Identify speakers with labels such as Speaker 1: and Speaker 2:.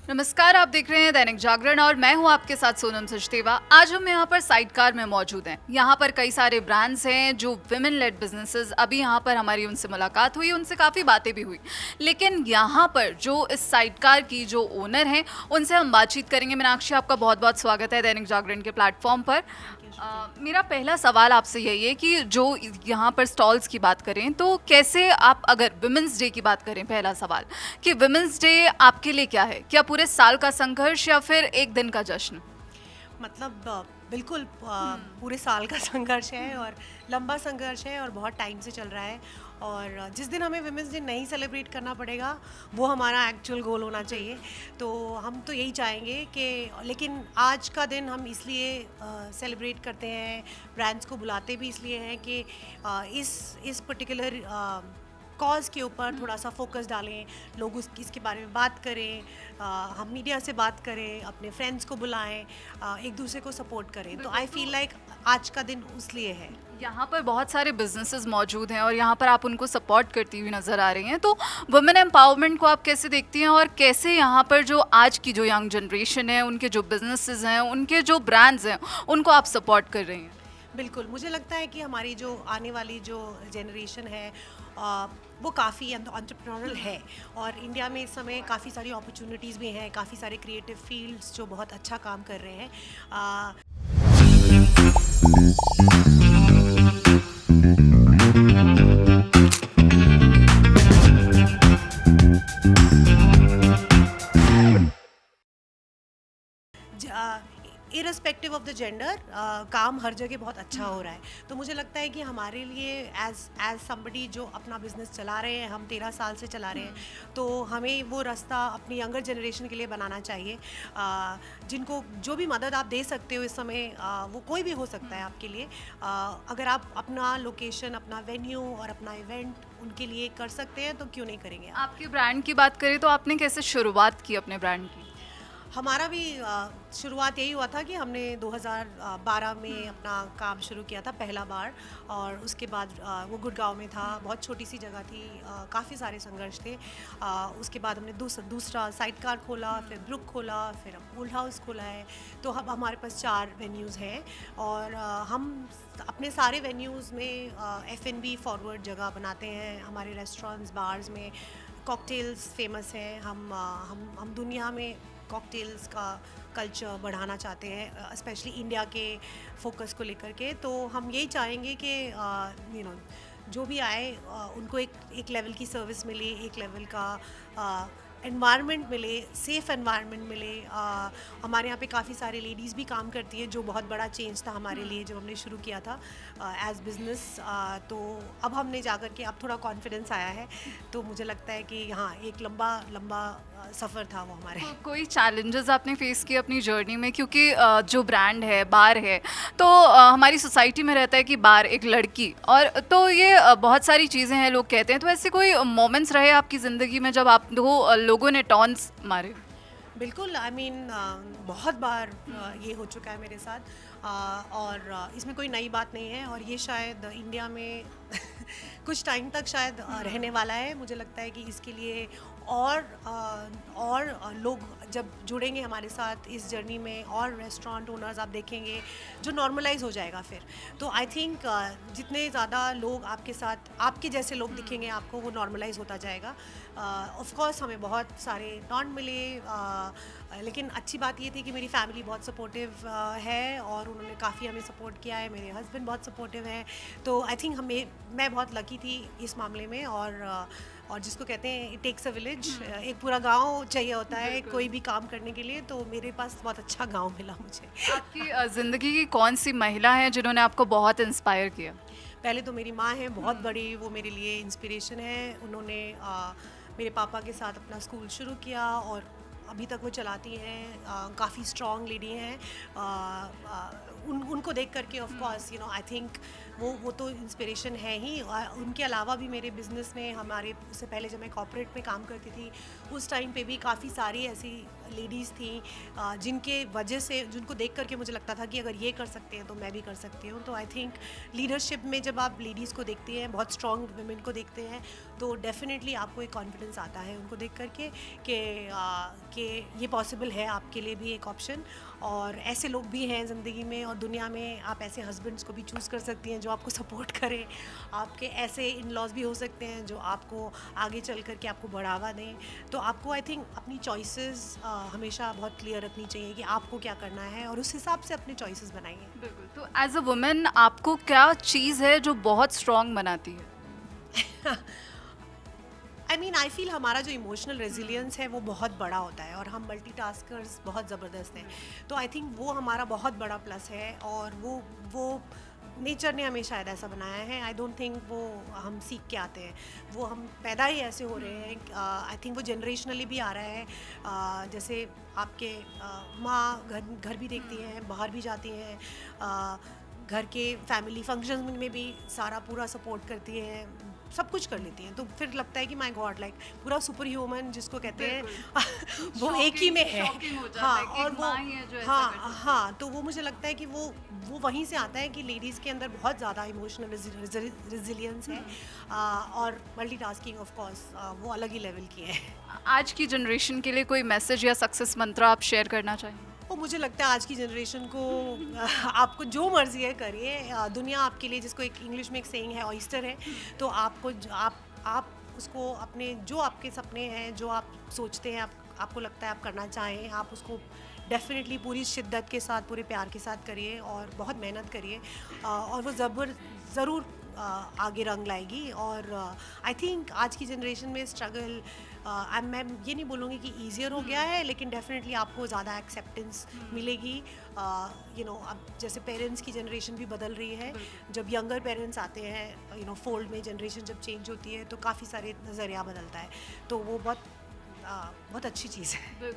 Speaker 1: नमस्कार, आप देख रहे हैं दैनिक जागरण और मैं हूं आपके साथ सोनम सचदेवा। आज हम यहाँ पर साइडकार में मौजूद हैं। यहाँ पर कई सारे ब्रांड्स हैं जो विमेन लेड बिजनेसेस, अभी यहाँ पर हमारी उनसे मुलाकात हुई, उनसे काफ़ी बातें भी हुई। लेकिन यहाँ पर जो इस साइडकार की जो ओनर हैं उनसे हम बातचीत करेंगे। मीनाक्षी, आपका बहुत बहुत स्वागत है दैनिक जागरण के प्लेटफॉर्म पर। मेरा पहला सवाल आपसे यही है कि जो यहाँ पर स्टॉल्स की बात करें तो कैसे आप, अगर विमेंस डे की बात करें, पहला सवाल कि विमेंस डे आपके लिए क्या है? क्या पूरे साल का संघर्ष या फिर एक दिन का जश्न?
Speaker 2: मतलब बिल्कुल पूरे साल का संघर्ष है और लंबा संघर्ष है और बहुत टाइम से चल रहा है। और जिस दिन हमें विमेंस डे नहीं सेलिब्रेट करना पड़ेगा वो हमारा एक्चुअल गोल होना चाहिए। तो हम तो यही चाहेंगे कि, लेकिन आज का दिन हम इसलिए सेलिब्रेट करते हैं, ब्रांड्स को बुलाते भी इसलिए हैं कि इस पर्टिकुलर कॉज के ऊपर थोड़ा सा फोकस डालें, लोग इसके बारे में बात करें, हम मीडिया से बात करें, अपने फ्रेंड्स को बुलाएं, एक दूसरे को सपोर्ट करें। तो आई फील लाइक आज का दिन उसलिए है।
Speaker 1: यहाँ पर बहुत सारे बिजनेसेस मौजूद हैं और यहाँ पर आप उनको सपोर्ट करती हुई नज़र आ रही हैं। तो वुमेन एम्पावरमेंट को आप कैसे देखती हैं और कैसे यहाँ पर जो आज की जो यंग जनरेशन है, उनके जो बिजनेसेस हैं, उनके जो ब्रांड्स हैं, उनको आप सपोर्ट कर रही हैं?
Speaker 2: बिल्कुल, मुझे लगता है कि हमारी जो आने वाली जो जनरेशन है वो काफ़ी एंटरप्रेन्योरल है और इंडिया में इस समय काफ़ी सारी अपॉर्चुनिटीज़ भी हैं, काफ़ी सारे क्रिएटिव फील्ड्स जो बहुत अच्छा काम कर रहे हैं। इररिस्पेक्टिव ऑफ द जेंडर काम हर जगह बहुत अच्छा हो रहा है। तो मुझे लगता है कि हमारे लिए एज समबडी जो अपना बिजनेस चला रहे हैं, हम 13 साल से चला रहे हैं, तो हमें वो रास्ता अपनी यंगर जनरेशन के लिए बनाना चाहिए। जिनको जो भी मदद आप दे सकते हो इस समय, वो कोई भी हो सकता है आपके लिए। अगर आप अपना लोकेशन, अपना वेन्यू और अपना इवेंट उनके लिए कर सकते हैं तो क्यों नहीं करेंगे आप?
Speaker 1: आपके ब्रांड की बात करें तो आपने कैसे शुरुआत की अपने ब्रांड की?
Speaker 2: हमारा भी शुरुआत यही हुआ था कि हमने 2012 में अपना काम शुरू किया था पहला बार, और उसके बाद वो गुड़गांव में था, बहुत छोटी सी जगह थी, काफ़ी सारे संघर्ष थे। उसके बाद हमने दूसरा साइडकार खोला, फिर ब्रुक खोला, फिर अब ओल्ड हाउस खोला है। तो अब हमारे पास 4 वेन्यूज़ हैं और हम अपने सारे वेन्यूज़ में F&B फॉरवर्ड जगह बनाते हैं। हमारे रेस्टोरेंट्स, बार्स में कॉकटेल्स फेमस हैं। हम दुनिया में कॉकटेल्स का कल्चर बढ़ाना चाहते हैं, स्पेशली इंडिया के फोकस को लेकर के। तो हम यही चाहेंगे कि जो भी आए उनको एक लेवल की सर्विस मिले, एक लेवल का एनवायरनमेंट मिले, सेफ़ एनवायरनमेंट मिले। हमारे यहाँ पे काफ़ी सारे लेडीज़ भी काम करती है, जो बहुत बड़ा चेंज था हमारे लिए जब हमने शुरू किया था एज बिज़नेस। तो अब हमने जाकर के अब थोड़ा कॉन्फिडेंस आया है। तो मुझे लगता है कि हाँ, एक लंबा सफ़र था वो हमारे।
Speaker 1: कोई चैलेंजेस आपने फेस किए अपनी जर्नी में? क्योंकि जो ब्रांड है, बार है, तो हमारी सोसाइटी में रहता है कि बार एक लड़की, और तो ये बहुत सारी चीज़ें हैं, लोग कहते हैं। तो ऐसे कोई मोमेंट्स रहे आपकी ज़िंदगी में जब आप लोगों ने टॉन्ट्स मारे?
Speaker 2: बिल्कुल, आई मीन बहुत बार ये हो चुका है मेरे साथ, और इसमें कोई नई बात नहीं है और ये शायद इंडिया में कुछ टाइम तक शायद रहने वाला है। मुझे लगता है कि इसके लिए और लोग जब जुड़ेंगे हमारे साथ इस जर्नी में, और रेस्टोरेंट ओनर्स आप देखेंगे, जो नॉर्मलाइज हो जाएगा फिर। तो आई थिंक जितने ज़्यादा लोग आपके साथ, आपके जैसे लोग दिखेंगे आपको, वो नॉर्मलाइज होता जाएगा। ऑफ कोर्स हमें बहुत सारे टॉन्ट मिले, लेकिन अच्छी बात ये थी कि मेरी फैमिली बहुत सपोर्टिव है और उन्होंने काफ़ी हमें सपोर्ट किया है। मेरे हस्बैंड बहुत सपोर्टिव हैं। तो आई थिंक मैं बहुत लकी थी इस मामले में। और जिसको कहते हैं इट टेक्स अ विलेज, एक पूरा गांव चाहिए होता है कोई भी काम करने के लिए। तो मेरे पास बहुत अच्छा गांव मिला मुझे।
Speaker 1: आपकी ज़िंदगी की कौन सी महिला है जिन्होंने आपको बहुत इंस्पायर किया?
Speaker 2: पहले तो मेरी माँ है बहुत बड़ी, वो मेरे लिए इंस्पिरेशन है। उन्होंने मेरे पापा के साथ अपना स्कूल शुरू किया और अभी तक वो चलाती हैं। काफ़ी स्ट्रॉन्ग लेडी हैं। उनको देख करके ऑफ कोर्स आई थिंक वो तो इंस्पिरेशन है ही। उनके अलावा भी मेरे बिज़नेस में, हमारे उससे पहले जब मैं कॉर्पोरेट में काम करती थी उस टाइम पे भी काफ़ी सारी ऐसी लेडीज़ थी जिनके वजह से, जिनको देख करके मुझे लगता था कि अगर ये कर सकते हैं तो मैं भी कर सकती हूँ। तो आई थिंक लीडरशिप में जब आप लेडीज़ को देखते हैं, बहुत स्ट्रॉन्ग वुमेन को देखते हैं, तो डेफिनेटली आपको एक कॉन्फिडेंस आता है उनको देख करके कि ये पॉसिबल है आपके लिए भी एक ऑप्शन। और ऐसे लोग भी हैं ज़िंदगी में और दुनिया में, आप ऐसे हस्बैंड्स को भी चूज़ कर सकती हैं जो आपको सपोर्ट करें। आपके ऐसे इन लॉज भी हो सकते हैं जो आपको आगे चल कर के आपको बढ़ावा दें। तो आपको आई थिंक अपनी चॉइसेस हमेशा बहुत क्लियर रखनी चाहिए कि आपको क्या करना है, और उस हिसाब से अपने चॉइसेस बनाइए।
Speaker 1: बिल्कुल। तो एज अ वुमेन आपको क्या चीज़ है जो बहुत स्ट्रॉन्ग बनाती है?
Speaker 2: आई फील हमारा जो इमोशनल रेजिलियंस है वो बहुत बड़ा होता है, और हम मल्टीटास्कर्स बहुत ज़बरदस्त हैं। तो आई थिंक वो हमारा बहुत बड़ा प्लस है, और वो नेचर ने हमें शायद ऐसा बनाया है। आई डोंट थिंक वो हम सीख के आते हैं, वो हम पैदा ही ऐसे हो रहे हैं। आई थिंक वो जनरेशनली भी आ रहा है। जैसे आपके माँ घर भी देखती हैं, बाहर भी जाती हैं, घर के फैमिली फंक्शंस में भी सारा पूरा सपोर्ट करती हैं, सब कुछ कर लेती हैं। तो फिर लगता है कि माय गॉड, लाइक पूरा सुपर ह्यूमन जिसको कहते हैं वो एक ही में है। हाँ, और वो हाँ, तो वो मुझे लगता है कि वो वहीं से आता है कि लेडीज़ के अंदर बहुत ज़्यादा इमोशनल रेजिलियंस है। और मल्टीटास्किंग ऑफ कोर्स वो अलग ही लेवल की है।
Speaker 1: आज की जनरेशन के लिए कोई मैसेज या सक्सेस मंत्र आप शेयर करना चाहेंगे?
Speaker 2: वो मुझे लगता है आज की जनरेशन को आपको जो मर्जी है करिए। दुनिया आपके लिए, जिसको एक इंग्लिश में एक सेइंग है, ऑयस्टर है। तो आपको आप उसको अपने, जो आपके सपने हैं, जो आप सोचते हैं, आपको लगता है आप करना चाहें, आप उसको डेफिनेटली पूरी शिद्दत के साथ, पूरे प्यार के साथ करिए और बहुत मेहनत करिए, और वो ज़रूर आगे रंग लाएगी। और आई थिंक आज की जनरेशन में स्ट्रगल, मैं ये नहीं बोलूँगी कि ईजियर हो गया है, लेकिन डेफिनेटली आपको ज़्यादा एक्सेप्टेंस मिलेगी। अब जैसे पेरेंट्स की जनरेशन भी बदल रही है। जब यंगर पेरेंट्स आते हैं, फोल्ड में जनरेशन जब चेंज होती है, तो काफ़ी सारे नज़रिया बदलता है। तो वो बहुत अच्छी चीज़ है।